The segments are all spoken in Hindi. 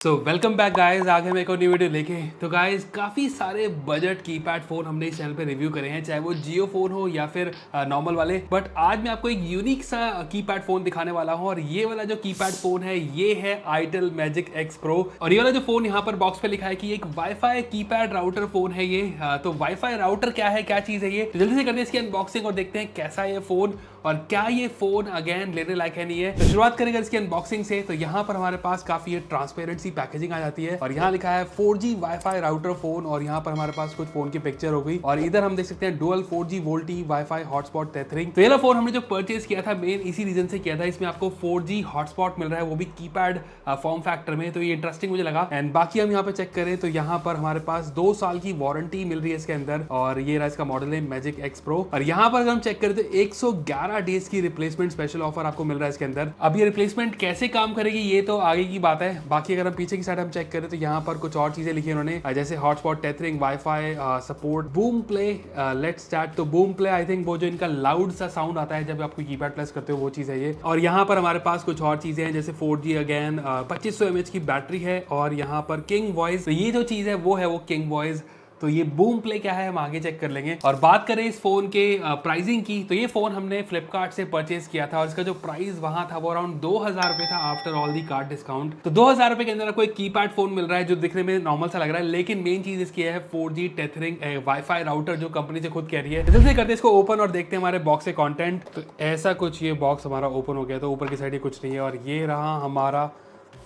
सो वेलकम बैक गाइस, आगे हम एक और न्यू वीडियो लेके। तो गाइस काफ़ी सारे बजट कीपैड फ़ोन हमने इस चैनल पे रिव्यू करे हैं, चाहे वो जियो फ़ोन हो या फिर नॉर्मल वाले। बट आज मैं आपको एक यूनिक सा कीपैड फ़ोन दिखाने वाला हूँ, और ये वाला जो कीपैड फ़ोन है ये है आईटेल मैजिक एक्स प्रो। और ये वाला जो फ़ोन यहाँ पर बॉक्स पे लिखा है कि ये एक वाईफाई कीपैड राउटर फ़ोन है ये। तो वाईफाई राउटर क्या है, क्या चीज़ है ये, तो जल्दी से करते हैं इसकी अनबॉक्सिंग और देखते हैं कैसा है ये फ़ोन और क्या ये फ़ोन अगेन लेने लायक है नहीं है। तो शुरुआत करेंगे इसकी अनबॉक्सिंग से। तो यहाँ पर हमारे पास काफ़ी ट्रांसपेरेंट सी पैकेजिंग आ जाती है और यहाँ लिखा है 4G वाईफाई राउटर फोन, और यहाँ पर हमारे पास कुछ फोन की पिक्चर हो गई और इधर हम देख सकते हैं dual 4G VoLTE wifi hotspot tethering. तो ये फोन हमने जो परचेज किया था मेन इसी रीजन से किया था, इसमें आपको 4G हॉटस्पॉट मिल रहा है, वो भी कीपैड फॉर्म फैक्टर में। तो ये इंटरेस्टिंग मुझे लगा। एंड बाकी हम यहाँ पे चेक करें तो यहाँ पर हमारे पास 2 साल की वारंटी मिल रही है इसके अंदर, और ये रहा इसका मॉडल है मैजिक एक्स प्रो। और यहाँ पर अगर हम चेक करें तो 111 डेज की रिप्लेसमेंट स्पेशल ऑफर आपको मिल रहा है इसके अंदर। अब ये रिप्लेसमेंट कैसे काम करेगी ये तो आगे की बात है। बाकी अगर हम पीछे की साइड हम चेक करें तो यहाँ पर कुछ और चीजें लिखी उन्होंने, जैसे hotspot tethering wifi support boom play let's start. तो बूम प्ले आई थिंक वो जो इनका लाउड सा साउंड आता है जब आपको कीपैड प्रेस करते हो वो चीज है ये। और यहाँ पर हमारे पास कुछ और चीजें हैं जैसे 4G अगेन 2500 mAh की बैटरी है, और यहाँ पर किंग वॉइस। तो ये जो चीज है वो है वो किंग वॉइस। तो ये बूम प्ले क्या है हम आगे चेक कर लेंगे। और बात करें इस फोन के प्राइसिंग की, तो ये फोन हमने फ्लिपकार्ट से परचेज किया था और इसका जो प्राइस वहां था वो अराउंड 2000 रुपए था after all the card discount. तो 2000 रुपए के अंदर आपको एक कीपैड फोन मिल रहा है जो दिखने में नॉर्मल सा लग रहा है, लेकिन मेन चीज इसकी है 4G टेथरिंग वाईफाई राउटर जो कंपनी से खुद कह रही है। जल्दी करते हैं इसको ओपन और देखते हैं हमारे बॉक्स के कॉन्टेंट। तो ऐसा कुछ ये बॉक्स हमारा ओपन हो गया, तो ऊपर की साइड ये कुछ नहीं है, और ये रहा हमारा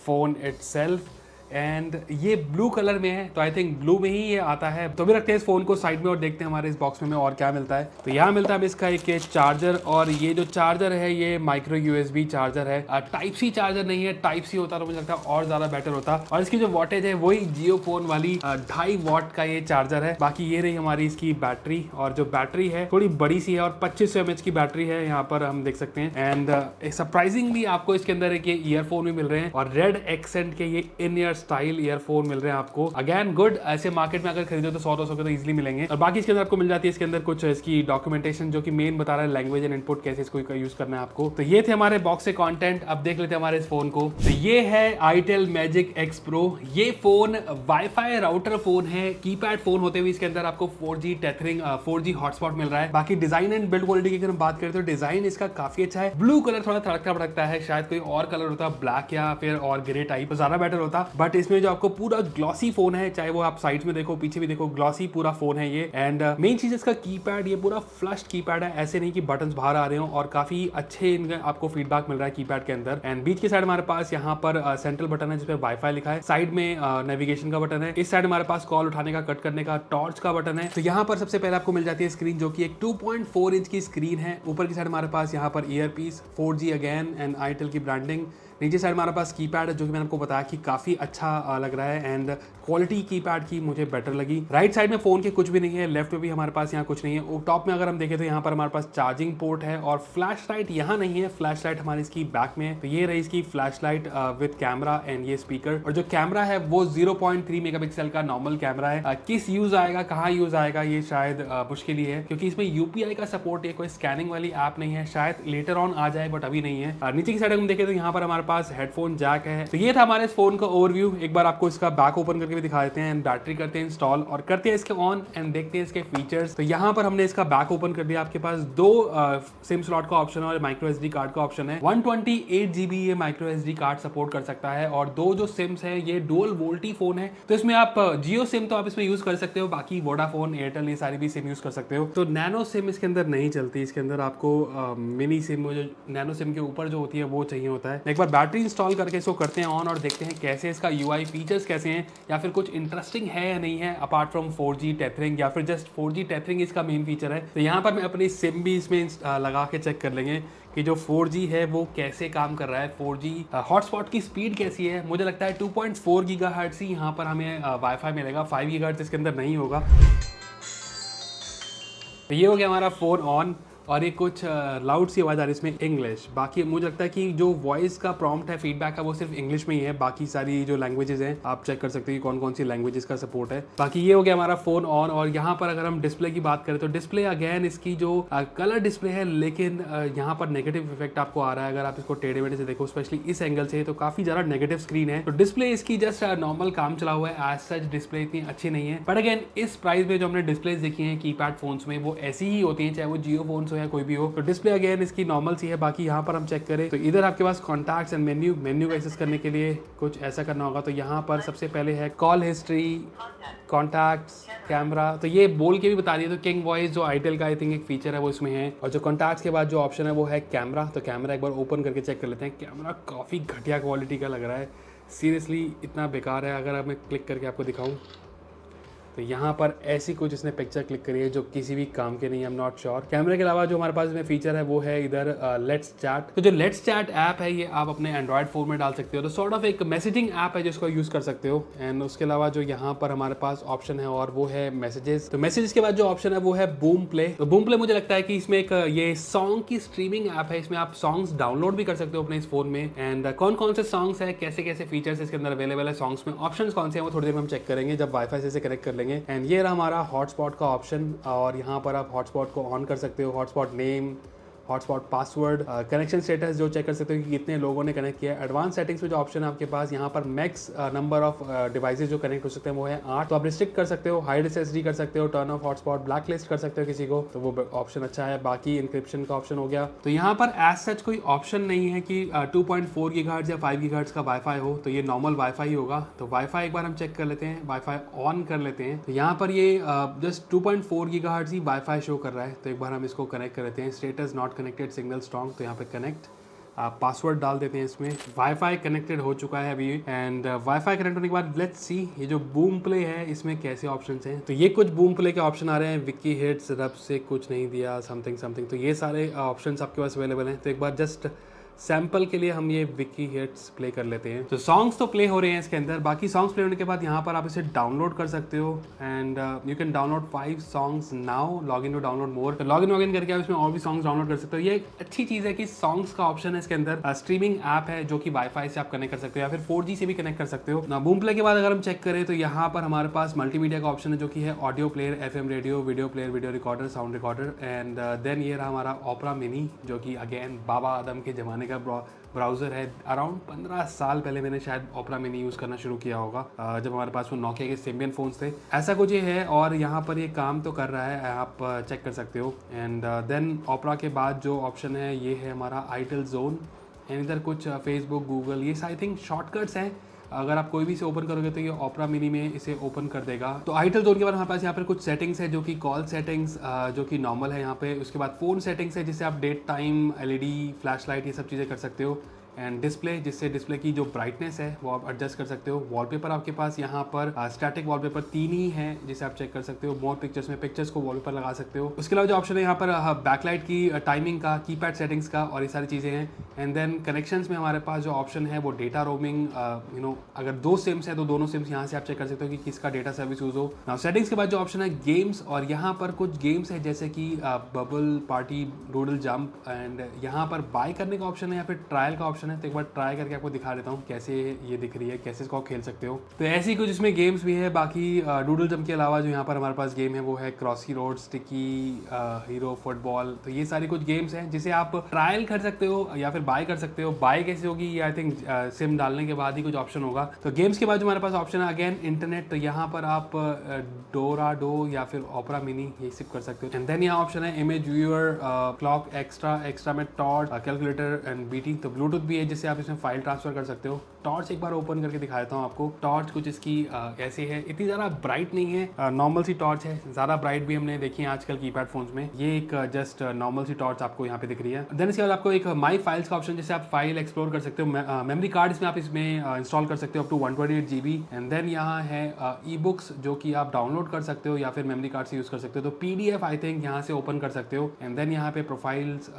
फोन इटसेल्फ। एंड ये ब्लू कलर में है, तो आई थिंक ब्लू में ही ये आता है। तो भी रखते हैं इस फोन को साइड में और देखते हैं हमारे इस बॉक्स में और क्या मिलता है। तो यहाँ मिलता है इसका एक चार्जर, और ये जो चार्जर है ये माइक्रो यूएसबी चार्जर है, टाइप सी चार्जर नहीं है। टाइप सी होता तो मुझे लगता है और ज्यादा बेटर होता। और इसकी जो वॉटेज है वही जियो फोन वाली 2.5 वॉट का ये चार्जर है। बाकी ये रही हमारी इसकी बैटरी, और जो बैटरी है थोड़ी बड़ी सी है और 2500 mAh की बैटरी है, यहाँ पर हम देख सकते हैं। एंड सरप्राइजिंगली आपको इसके अंदर एक ईयरफोन भी मिल रहे हैं, और रेड एक्सेंट के ये इन ईयर स्टाइल ईयरफोन मिल रहे हैं आपको। अगेन गुड, ऐसे मार्केट में अगर खरीदो तो 100-200 के तो इजीली मिलेंगे। और बाकी इसके अंदर आपको मिल जाती है इसके अंदर कुछ इसकी डॉक्यूमेंटेशन जो कि मेन बता रहा है लैंग्वेज एंड इनपुट कैसे इसको यूज करना है आपको। तो ये थे हमारे बॉक्स से कंटेंट। अब देख लेते हैं हमारे इस फोन को। तो ये है आईटेल मैजिक एक्स प्रो। ये फोन वाईफाई राउटर फोन है, कीपैड फोन होते हुए इसके अंदर आपको 4G टेथरिंग 4G हॉटस्पॉट मिल रहा है। बाकी डिजाइन एंड बिल्ड क्वालिटी की अगर हम बात करें तो डिजाइन इसका काफी अच्छा है। ब्लू कलर थोड़ा तड़कता भड़कता है, शायद कोई और कलर होता ब्लैक या फिर और ग्रे टाइप तो ज्यादा बेटर होता। बट इसमें जो आपको पूरा ग्लॉसी फोन है, चाहे वो आप साइड में देखो पीछे भी देखो ग्लॉसी पूरा फोन है ये। एंड मेन चीज इसका कीपैड, ये पूरा फ्लश्ड कीपैड है, ऐसे नहीं कि बटन्स बाहर आ रहे हो, और काफी अच्छे इनका आपको फीडबैक मिल रहा है कीपैड के अंदर। एंड बीच के साइड हमारे पास यहाँ पर सेंट्रल बटन है जिसपे वाईफाई लिखा है, साइड में नेविगेशन का बटन है, इस साइड हमारे पास कॉल उठाने का कट करने का टॉर्च का बटन है। तो यहाँ पर सबसे पहले आपको मिल जाती है स्क्रीन जो कि एक 2.4 इंच की स्क्रीन है। ऊपर की साइड हमारे पास यहाँ पर earpiece 4G again and itel की ब्रांडिंग। नीचे साइड हमारे पास कीपैड है जो कि मैंने आपको बताया कि काफी अच्छा लग रहा है, एंड क्वालिटी कीपैड की मुझे बेटर लगी। राइट साइड में फोन के कुछ भी नहीं है, लेफ्ट में भी हमारे पास यहाँ कुछ नहीं है। टॉप में अगर हम देखें तो यहाँ पर हमारे पास चार्जिंग पोर्ट है, और फ्लैश लाइट यहाँ नहीं है, फ्लैश लाइट हमारी इसकी बैक में है। तो ये रही इसकी flash light with camera and ये स्पीकर। और जो कैमरा है वो 0.3 मेगापिक्सल का नॉर्मल कैमरा है। किस यूज आएगा, कहाँ यूज आएगा ये शायद मुश्किल ही है, क्योंकि इसमें यूपीआई का सपोर्ट है, कोई स्कैनिंग वाली ऐप नहीं है, शायद लेटर ऑन आ जाए बट अभी नहीं है। नीचे की साइड हम देखें तो यहाँ पर हमारे पास हेडफोन जैक है। तो ये था हमारे इस फोन का ओवरव्यू। एक बार आपको इसका बैक ओपन करके भी दिखा देते हैं, बैटरी करते हैं इंस्टॉल और करते हैं इसके ऑन एंड देखते हैं इसके फीचर्स। तो यहाँ पर हमने इसका बैक ओपन कर दिया। आपके पास 2 सिम स्लॉट का ऑप्शन है और माइक्रो एसडी कार्ड का ऑप्शन है। 128 GB ये माइक्रो एसडी कार्ड सपोर्ट कर सकता है, और 2 जो सिम्स है ये डुअल वोल्टी फोन है। तो इसमें आप जियो सिम तो आप इसमें यूज कर सकते हो, बाकी वोडाफोन एयरटेल ये सारी भी सिम यूज कर सकते हो। तो नैनो सिम इसके अंदर नहीं चलती, इसके अंदर आपको मिनी सिम जो नैनो सिम के ऊपर जो होती है वो चाहिए होता है। एक बार बैटरी इंस्टॉल करके इसको करते हैं ऑन और देखते हैं कैसे इसका यूआई फीचर्स कैसे हैं, या फिर कुछ इंटरेस्टिंग है या नहीं है अपार्ट फ्रॉम 4G टेथरिंग, या फिर जस्ट 4G टेथरिंग इसका मेन फीचर है। तो यहाँ पर मैं अपनी सिम भी इसमें लगा के चेक कर लेंगे कि जो 4G है वो कैसे काम कर रहा है। 4G हॉटस्पॉट की स्पीड कैसी है। मुझे लगता है 2.4 गीगाहर्ट्ज़ ही यहाँ पर हमें वाईफाई मिलेगा, 5 गीगाहर्ट्ज़ इसके अंदर नहीं होगा। तो ये हो गया हमारा फोन ऑन, और ये कुछ लाउड सी आवाज़ आ रही है इसमें इंग्लिश। बाकी मुझे लगता है कि जो वॉइस का प्रॉम्प्ट है, फीडबैक है, वो सिर्फ इंग्लिश में ही है। बाकी सारी जो लैंग्वेजेस हैं आप चेक कर सकते हो कि कौन कौन सी लैंग्वेजेस का सपोर्ट है। बाकी ये हो गया हमारा फ़ोन ऑन। और यहाँ पर अगर हम डिस्प्ले की बात करें तो डिस्प्ले अगेन इसकी जो कलर डिस्प्ले है, लेकिन यहाँ पर नेगेटिव इफेक्ट आपको आ रहा है अगर आप इसको टेढ़े मेढ़े से देखो, स्पेशली इस एंगल से, तो काफ़ी ज़्यादा नेगेटिव स्क्रीन है। तो डिस्प्ले इसकी जस्ट नॉर्मल काम चला हुआ है, एज सच डिस्प्ले इतनी अच्छी नहीं है। बट अगेन इस प्राइस में जो हमने डिस्प्लेज देखी हैं कीपैड फोन्स में, वो ऐसी ही होती हैं, चाहे वो जियो फोन्स हो या कोई भी हो। तो डिस्प्ले अगेन इसकी नॉर्मल सी है। बाकी यहाँ पर हम चेक करें तो इधर आपके पास कॉन्टैक्ट्स एंड मेन्यू को एक्सेस करने के लिए कुछ ऐसा करना होगा। तो यहाँ पर सबसे पहले है कॉल हिस्ट्री, कॉन्टैक्ट्स, कैमरा। तो ये बोल के भी बता रही है। तो किंग वॉइस जो आईटेल का आई थिंक एक फीचर है वो इसमें है। और जो कॉन्टैक्ट्स के बाद जो ऑप्शन है वो है कैमरा। तो कैमरा एक बार ओपन करके चेक कर लेते हैं। कैमरा काफ़ी घटिया क्वालिटी का लग रहा है, सीरियसली इतना बेकार है। अगर मैं क्लिक करके आपको दिखाऊं तो यहाँ पर ऐसी कुछ इसने पिक्चर क्लिक करी है जो किसी भी काम के नहीं है। I am not sure. कैमरे के अलावा जो हमारे पास इसमें फीचर है वो है इधर लेट्स चैट। तो जो लेट्स चैट ऐप है ये आप अपने एंड्रॉयड फोन में डाल सकते हो। तो सॉर्ट ऑफ एक मैसेजिंग ऐप है जिसको यूज़ कर सकते हो। एंड उसके अलावा जो यहाँ पर हमारे पास ऑप्शन है और वो है मैसेजेस। तो मैसेजेस के बाद जो ऑप्शन है वो है बूम प्ले। तो बूम प्ले मुझे लगता है कि इसमें एक ये सॉन्ग की स्ट्रीमिंग ऐप है। इसमें आप सॉन्ग्स डाउनलोड भी कर सकते हो अपने इस फोन में। एंड कौन कौन से सॉन्ग्स है, कैसे कैसे फीचर्स इसके अंदर अवेलेबल है सॉन्ग्स में, ऑप्शन कौन से हैं, वो थोड़ी देर में हम चेक करेंगे जब वाईफाई से कनेक्ट कर लेंगे। एंड ये रहा हमारा हॉटस्पॉट का ऑप्शन। और यहाँ पर आप हॉटस्पॉट को ऑन कर सकते हो, hotspot name, hotspot password, connection status जो चेक कर सकते हो कि कितने लोगों ने कनेक्ट किया है। एडवांस सेटिंग्स में जो ऑप्शन है आपके पास यहाँ पर मैक्स नंबर ऑफ डिवाइसेस जो कनेक्ट हो सकते हैं वो है 8। तो आप रिस्ट्रिक्ट कर सकते हो, हाइड एसएसडी कर सकते हो, turn off hotspot, black list कर सकते हो किसी को, तो वो ऑप्शन अच्छा है। बाकी इंक्रिप्शन का ऑप्शन हो गया। तो यहाँ पर एज सच कोई ऑप्शन नहीं है कि 2.4 गीगाहर्ट्ज या 5 गीगाहर्ट्ज का वाईफाई हो। तो ये नॉर्मल वाईफाई ही होगा। तो वाईफाई एक बार हम चेक कर लेते हैं, वाईफाई ऑन कर लेते हैं। तो यहाँ पर ये जस्ट 2.4 गीगाहर्ट्ज ही वाईफाई शो कर रहा है। तो एक बार हम इसको कनेक्ट कर लेते हैं। Status not connected, signal strong. तो यहाँ पे कनेक्ट, पासवर्ड डाल देते हैं इसमें। वाईफाई कनेक्टेड हो चुका है अभी। एंड वाईफाई कनेक्ट होने के बाद लेट्स सी ये जो बूम प्ले है इसमें कैसे ऑप्शंस हैं। तो ये कुछ बूम प्ले के ऑप्शन आ रहे हैं। विकी हिट्स, रब से कुछ नहीं दिया, समथिंग समथिंग। तो ये सारे ऑप्शंस आपके पास अवेलेबल हैं। तो एक बार जस्ट सैम्पल के लिए हम ये विकी हिट्स प्ले कर लेते हैं। तो सॉन्ग्स तो प्ले हो रहे हैं इसके अंदर। बाकी सॉन्ग्स प्ले होने के बाद यहाँ पर आप इसे डाउनलोड कर सकते हो। And you can download 5 songs now, log in to download more. तो लॉग इन करके आप इसमें और भी सॉन्ग्स डाउनलोड कर सकते हो। ये एक अच्छी चीज़ है कि सॉन्ग्स का ऑप्शन है इसके अंदर। स्ट्रीमिंग ऐप है जो कि वाईफाई से आप कनेक्ट कर सकते हो या फिर 4G से भी कनेक्ट कर सकते हो ना। बूम प्ले के बाद अगर हम चेक करें तो यहाँ पर हमारे पास मल्टीमीडिया का ऑप्शन है जो कि है audio player, FM radio, video player, video recorder, sound recorder. And then ये रहा हमारा ओपेरा मिनी जो कि अगेन बाबा आदम के ज़माने का ब्राउज़र है। अराउंड 15 साल पहले मैंने शायद ओपेरा मिनी यूज़ करना शुरू किया होगा, जब हमारे पास वो नोकिया के सिम्बियन फ़ोन्स थे। ऐसा कुछ ये है और यहाँ पर ये काम तो कर रहा है, आप चेक कर सकते हो। एंड देन ओपेरा के बाद जो ऑप्शन है ये है हमारा आईटेल जोन। एंड इधर कुछ फेसबुक, गूगल, ये आई थिंक शॉर्टकट्स हैं। अगर आप कोई भी इसे ओपन करोगे तो ये ओपेरा मिनी में इसे ओपन कर देगा। तो आईटेल जोन के बाद हमारे पास यहाँ पर कुछ सेटिंग्स है जो कि कॉल सेटिंग्स जो कि नॉर्मल है यहाँ पे। उसके बाद फ़ोन सेटिंग्स है जिससे आप date time, LED, flash light, ये सब चीज़ें कर सकते हो। एंड डिस्प्ले, जिससे डिस्प्ले की जो ब्राइटनेस है वो आप एडजस्ट कर सकते हो। वॉलपेपर आपके पास यहाँ पर स्टैटिक वॉलपेपर 3 ही है जिसे आप चेक कर सकते हो। मोर पिक्चर्स में पिक्चर्स को वॉलपेपर लगा सकते हो। उसके अलावा जो ऑप्शन है यहाँ पर बैकलाइट की, टाइमिंग का, कीपैड सेटिंग्स का और ये सारी चीज़ें हैं। एंड देन कनेक्शंस में हमारे पास जो ऑप्शन है वो डेटा रोमिंग, अगर 2 सिम्स है तो दोनों सिम्स यहाँ से आप चेक कर सकते हो कि किसका डेटा सर्विस यूज़ हो। नाउ सेटिंग्स के बाद जो ऑप्शन है गेम्स, और यहाँ पर कुछ गेम्स है जैसे कि bubble party, doodle jump. And यहाँ पर बाय करने का ऑप्शन है या फिर ट्रायल का ऑप्शन है। तो एक बार ट्राई करके आपको दिखा देता हूँ कैसे ये दिख रही है, कैसे इसको आप खेल सकते हो। तो ऐसी कुछ इसमें गेम्स भी है। बाकी डूडल जंप के अलावा जो यहाँ पर हमारे पास गेम है वो है क्रॉसी रोड, स्टिकी, हीरो, फुटबॉल। तो ये सारी कुछ गेम्स हैं जिसे आप ट्रायल कर सकते हो या फिर बाय कर सकते हो। बाय कैसे होगी ये आई थिंक सिम डालने के बाद ही कुछ ऑप्शन होगा। तो गेम्स के बाद जो हमारे पास ऑप्शन है अगेन इंटरनेट। तो यहाँ पर आप डोराडो या फिर ओपेरा मिनी ये सिप कर सकते हो। एंड देन यहाँ ऑप्शन है इमेज व्यूअर, क्लॉक, एक्स्ट्रा में टॉर्च, कैलकुलेटर एंड बीटी। तो ब्लूटूथ भी है जिससे आप इसमें फाइल ट्रांसफर कर सकते हो। टॉर्च एक बार ओपन करके दिखा देता हूँ आपको। टॉर्च कुछ इसकी ऐसी है, इतनी ज़्यादा ब्राइट नहीं है, नॉर्मल सी टॉर्च है। ज़्यादा ब्राइट भी हमने देखी है आजकल कीपैड फोन्स में। ये एक जस्ट नॉर्मल सी टॉर्च आपको यहाँ पे दिख रही है। देन इसके बाद आपको एक माई फाइल्स का ऑप्शन, जिससे आप फाइल एक्सप्लोर कर सकते हो। मेमोरी कार्ड इसमें आप इसमें इंस्टॉल कर सकते हो up to 128 GB। And then यहाँ है ई बुक्स जो कि आप डाउनलोड कर सकते हो या फिर मेमोरी कार्ड से यूज़ कर सकते हो। तो PDF आई थिंक यहाँ से ओपन कर सकते हो। एंड देन यहाँ पे प्रोफाइल्स,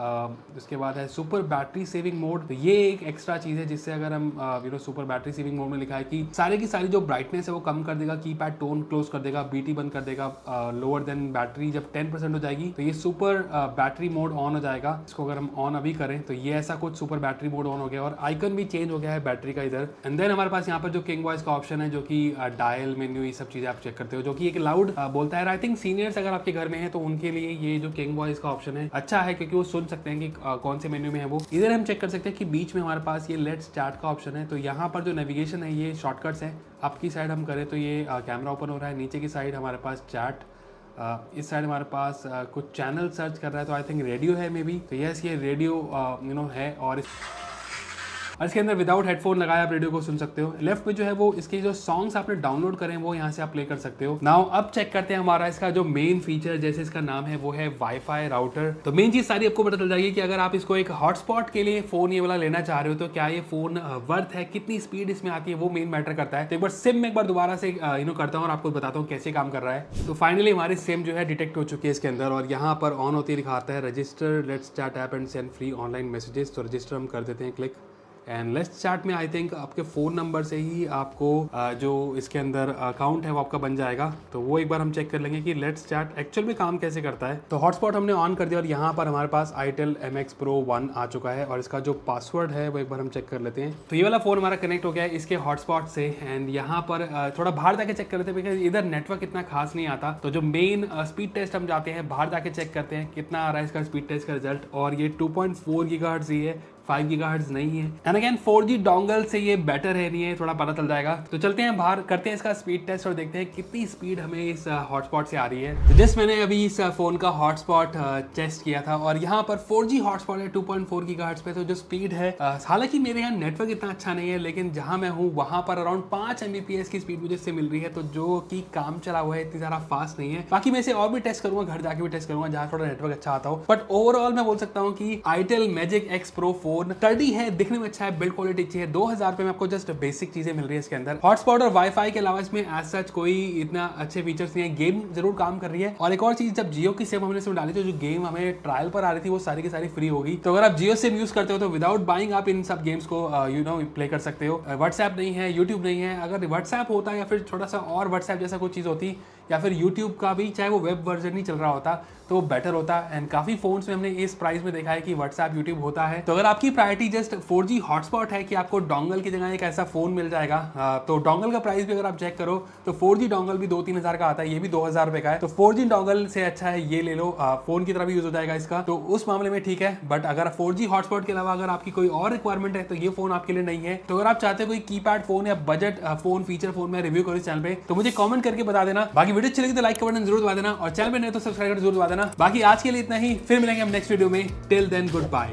उसके बाद है सुपर बैटरी सेविंग मोड। तो ये ये एक एक्स्ट्रा चीज़ है जिससे अगर हम सुपर बैटरी सेविंग मोड में लिखा है कि सारे की सारी जो ब्राइटनेस है वो कम कर देगा, कीपैड टोन क्लोज कर देगा, बीटी बंद कर देगा, लोअर देन बैटरी जब 10% हो जाएगी तो ये सुपर बैटरी मोड ऑन हो जाएगा। इसको अगर हम ऑन अभी करें तो ये ऐसा कुछ सुपर बैटरी मोड ऑन हो गया और आइकन भी चेंज हो गया है बैटरी का इधर। एंड देन हमारे पास यहाँ पर जो किंग वॉइस का ऑप्शन है जो कि डायल मेन्यू ये सब चीजें आप चेक करते हो, जो कि एक लाउड बोलता है। आई थिंक सीनियर्स अगर आपके घर में है तो उनके लिए ये जो किंग वॉइस का ऑप्शन है अच्छा है, क्योंकि वो सुन सकते हैं कि कौन से मेन्यू में है वो। इधर हम चेक कर सकते हैं कि बीच में हमारे पास ये लेट्स चैट का ऑप्शन है, तो यहाँ पर जो नेविगेशन है ये शॉर्टकट्स है। अप की साइड हम करें तो ये कैमरा ओपन हो रहा है, नीचे की साइड हमारे पास चैट, इस साइड हमारे पास कुछ चैनल सर्च कर रहा है, तो आई थिंक रेडियो है मे बी। तो यस ये रेडियो है और इसके अंदर विदाउट हेडफोन लगाए आप रेडियो को सुन सकते हो। लेफ्ट में जो है वो इसके जो सॉन्ग्स आपने डाउनलोड करें वो यहाँ से आप प्ले कर सकते हो। नाउ अब चेक करते हैं हमारा इसका जो मेन फीचर, जैसे इसका नाम है वो है वाईफाई राउटर। तो मेन चीज सारी आपको पता चल जाएगी कि अगर आप इसको एक हॉटस्पॉट के लिए फोन ये वाला लेना चाह रहे हो तो क्या ये फोन वर्थ है, कितनी स्पीड इसमें आती है, वो मेन मैटर करता है। तो एक बार सिम में एक बार दोबारा से करता हूँ और आपको बताता हूँ कैसे काम कर रहा है। तो फाइनली हमारी सिम जो है डिटेक्ट हो चुकी है इसके अंदर और यहाँ पर ऑन होती दिखाता है register let's chat app and send free online messages. तो रजिस्टर हम कर देते हैं क्लिक एंड लेट्स चैट में आई थिंक आपके फ़ोन नंबर से ही आपको जो इसके अंदर अकाउंट है वो आपका बन जाएगा। तो वो एक बार हम चेक कर लेंगे कि लेट्स चैट एक्चुअल में काम कैसे करता है। तो हॉटस्पॉट हमने ऑन कर दिया और यहाँ पर हमारे पास आईटेल MX Pro 1 आ चुका है और इसका जो पासवर्ड है वो एक बार हम चेक कर लेते हैं। तो ये वाला फ़ोन हमारा कनेक्ट हो गया है इसके हॉटस्पॉट से एंड यहाँ पर थोड़ा बाहर जाके चेक कर लेते हैं बिकॉज इधर नेटवर्क इतना खास नहीं आता। तो जो मेन स्पीड टेस्ट हम जाते हैं बाहर जाके चेक करते हैं कितना आ रहा है इसका स्पीड टेस्ट का रिजल्ट, और ये 2.4 गीगाहर्ट्ज़ ही है, 5 गीगाहर्ट्ज़ नहीं है। एंड अगेन 4G डोंगल से ये बेटर है नहीं है, थोड़ा पता चल जाएगा। तो चलते हैं बाहर, करते हैं इसका स्पीड टेस्ट और देखते हैं कितनी स्पीड हमें इस हॉटस्पॉट से आ रही है। तो जस्ट मैंने अभी इस फ़ोन का हॉटस्पॉट टेस्ट किया था और यहाँ पर 4G हॉटस्पॉट है 2.4 गीगाहर्ट्ज़ पे। तो जो स्पीड है हालांकि मेरे यहाँ नेटवर्क इतना अच्छा नहीं है, लेकिन जहाँ मैं हूँ वहाँ पर अराउंड 5 Mbps की स्पीड मुझे इससे मिल रही है, तो जो कि काम चला हुआ है, इतनी ज़्यादा फास्ट नहीं है। बाकी मैं इसे और भी टेस्ट करूँगा, घर जाके भी टेस्ट करूँगा जहाँ थोड़ा नेटवर्क अच्छा आता हो। बट ओवरऑल मैं बोल सकता हूँ कि itel magic X Pro phone study है, दिखने में अच्छा है, बिल्ड क्वालिटी अच्छी है। 2000 रुपए में आपको जस्ट बेसिक चीजें मिल रही है इसके अंदर। हॉटस्पॉट और वाईफाई के अलावा इसमें एज सच कोई इतना अच्छे फीचर्स नहीं है। गेम जरूर काम कर रही है और एक और चीज, जब जियो की सिम हमने इसमें डाली तो जो गेम हमें ट्रायल पर आ रही थी वो सारी की सारी फ्री होगी। तो अगर आप जियो सिम यूज करते हो तो विदाउट बाइंग आप इन सब गेम्स को प्ले कर सकते हो। व्हाट्सएप नहीं है, यूट्यूब नहीं है। अगर व्हाट्सएप होता या फिर छोटा सा और व्हाट्सएप जैसा कोई चीज होती या फिर यूट्यूब का भी चाहे वो वेब वर्जन नहीं चल रहा होता तो वो बेटर होता। एंड काफी फोन्स में हमने इस प्राइस में देखा है कि व्हाट्सएप यूट्यूब होता है। तो अगर आपकी प्रायोरिटी जस्ट 4G हॉटस्पॉट है कि आपको डोंगल की जगह एक ऐसा फोन मिल जाएगा, तो डोंगल का प्राइस भी अगर आप चेक करो तो 4G डोंगल भी 2-3 हज़ार का आता है, ये भी 2000 रुपए का है। तो 4G डोंगल से अच्छा है ये ले लो, फोन की तरह भी यूज हो जाएगा इसका, तो उस मामले में ठीक है। बट अगर 4G हॉटस्पॉट के अलावा अगर आपकी कोई और रिक्वायरमेंट है तो ये फोन आपके लिए नहीं है। तो अगर आप चाहते हो कोई कीपैड फोन या बजट फोन फीचर फोन में रिव्यू करो इस चैनल पे तो मुझे कमेंट करके बता देना। बाकी वीडियो अच्छी लगी तो लाइक का बटन जरूर दबा देना और चैनल पे नहीं तो सब्सक्राइब जरूर दबा देना। बाकी आज के लिए इतना ही, फिर मिलेंगे हम नेक्स्ट वीडियो में। Till then good bye.